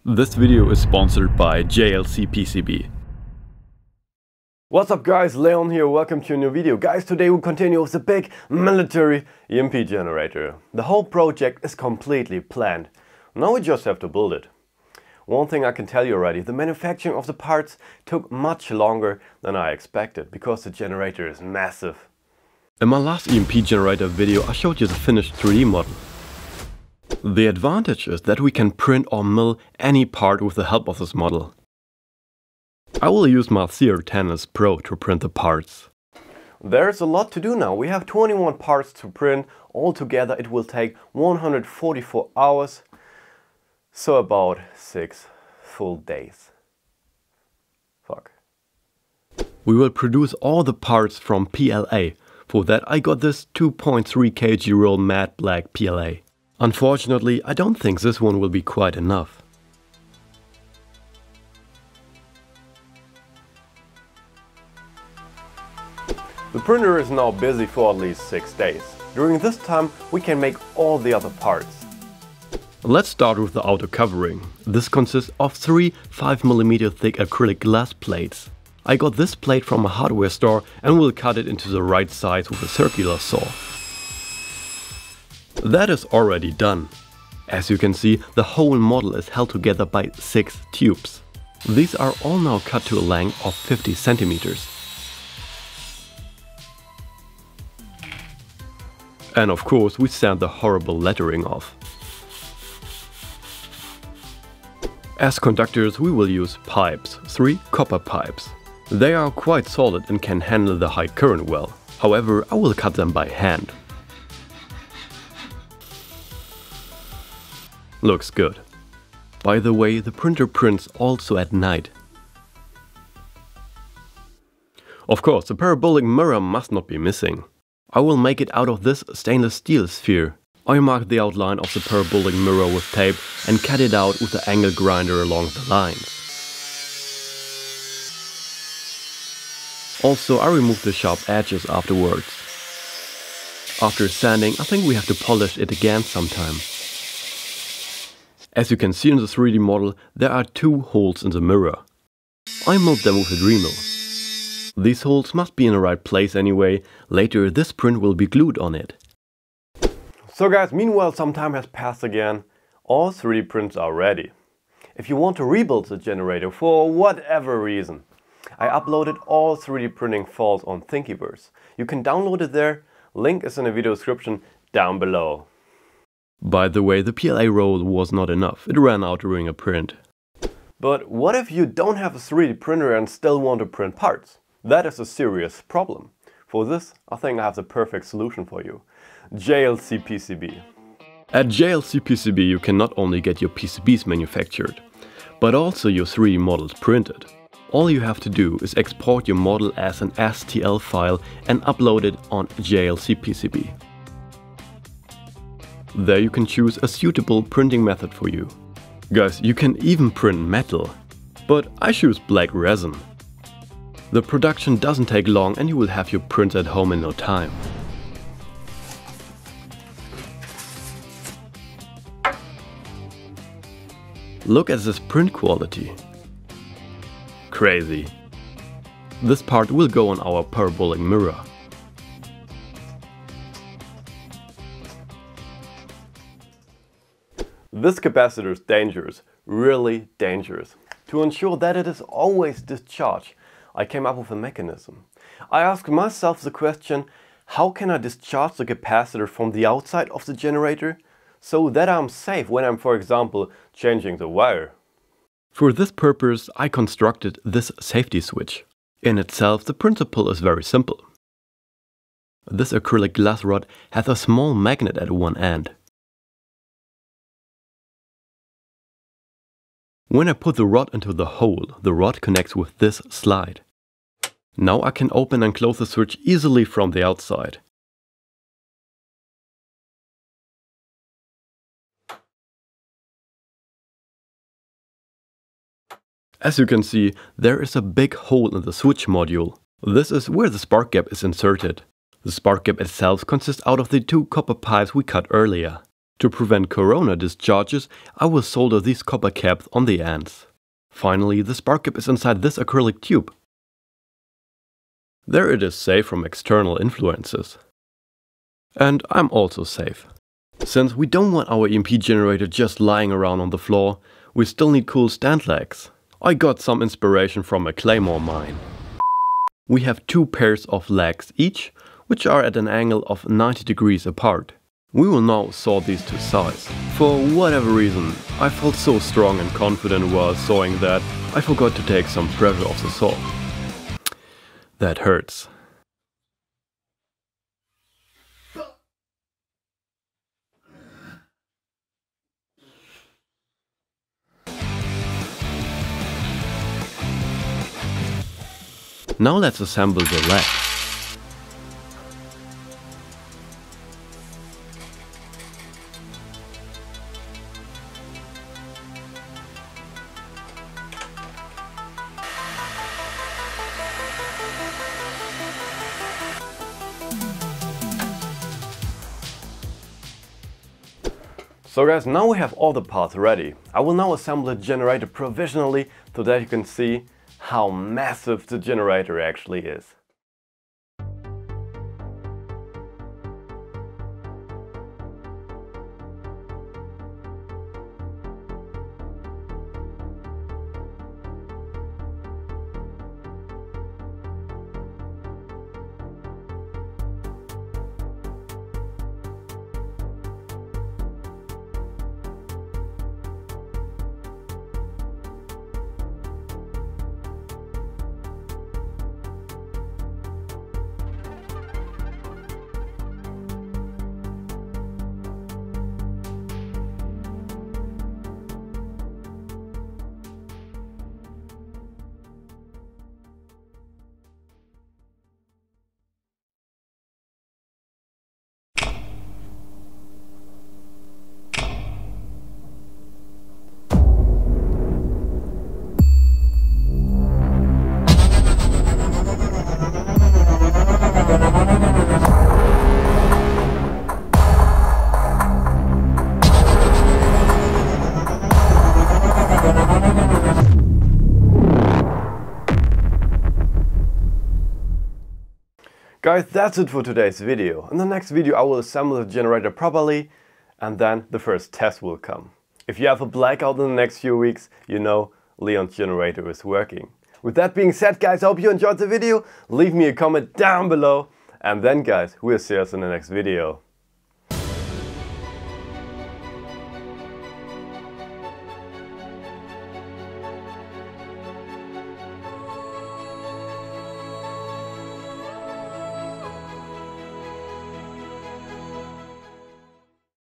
This video is sponsored by JLC PCB. What's up guys, Leon here, welcome to a new video. Guys, today we continue with the big military EMP generator. The whole project is completely planned. Now we just have to build it. One thing I can tell you already, the manufacturing of the parts took much longer than I expected because the generator is massive. In my last EMP generator video I showed you the finished 3D model. The advantage is that we can print or mill any part with the help of this model. I will use my CR10S Pro to print the parts. There's a lot to do now. We have 21 parts to print. Altogether it will take 144 hours. So about 6 full days. Fuck. We will produce all the parts from PLA. For that I got this 2.3 kg roll matte black PLA. Unfortunately, I don't think this one will be quite enough. The printer is now busy for at least 6 days. During this time we can make all the other parts. Let's start with the outer covering. This consists of 3 5mm thick acrylic glass plates. I got this plate from a hardware store and will cut it into the right size with a circular saw. That is already done. As you can see, the whole model is held together by 6 tubes. These are all now cut to a length of 50 centimeters. And of course we sand the horrible lettering off. As conductors we will use pipes, 3 copper pipes. They are quite solid and can handle the high current well. However, I will cut them by hand. Looks good. By the way, the printer prints also at night. Of course, the parabolic mirror must not be missing. I will make it out of this stainless steel sphere. I mark the outline of the parabolic mirror with tape and cut it out with the angle grinder along the lines. Also, I remove the sharp edges afterwards. After sanding, I think we have to polish it again sometime. As you can see in the 3D model, there are 2 holes in the mirror. I milled them with a Dremel. These holes must be in the right place anyway, later this print will be glued on it. So guys, meanwhile some time has passed again. All 3D prints are ready. If you want to rebuild the generator for whatever reason, I uploaded all 3D printing files on Thingiverse. You can download it there, link is in the video description down below. By the way, the PLA roll was not enough, it ran out during a print. But what if you don't have a 3D printer and still want to print parts? That is a serious problem. For this, I think I have the perfect solution for you. JLC PCB. At JLC PCB you can not only get your PCBs manufactured, but also your 3D models printed. All you have to do is export your model as an STL file and upload it on JLC PCB. There you can choose a suitable printing method for you. Guys, you can even print metal, but I choose black resin. The production doesn't take long and you will have your prints at home in no time. Look at this print quality. Crazy. This part will go on our parabolic mirror. This capacitor is dangerous, really dangerous. To ensure that it is always discharged, I came up with a mechanism. I asked myself the question, how can I discharge the capacitor from the outside of the generator so that I'm safe when I'm, for example, changing the wire? For this purpose I constructed this safety switch. In itself the principle is very simple. This acrylic glass rod has a small magnet at one end. When I put the rod into the hole, the rod connects with this slide. Now I can open and close the switch easily from the outside. As you can see, there is a big hole in the switch module. This is where the spark gap is inserted. The spark gap itself consists out of the 2 copper pipes we cut earlier. To prevent corona discharges, I will solder these copper caps on the ends. Finally, the spark gap is inside this acrylic tube. There it is safe from external influences. And I'm also safe. Since we don't want our EMP generator just lying around on the floor, we still need cool stand legs. I got some inspiration from a claymore mine. We have 2 pairs of legs each, which are at an angle of 90 degrees apart. We will now saw these to size. For whatever reason, I felt so strong and confident while sawing that I forgot to take some pressure off the saw. That hurts. Now let's assemble the legs. So guys, now we have all the parts ready. I will now assemble the generator provisionally so that you can see how massive the generator actually is. Guys, that's it for today's video. In the next video I will assemble the generator properly and then the first test will come. If you have a blackout in the next few weeks, you know Leon's generator is working. With that being said guys, I hope you enjoyed the video. Leave me a comment down below and then guys, we'll see us in the next video.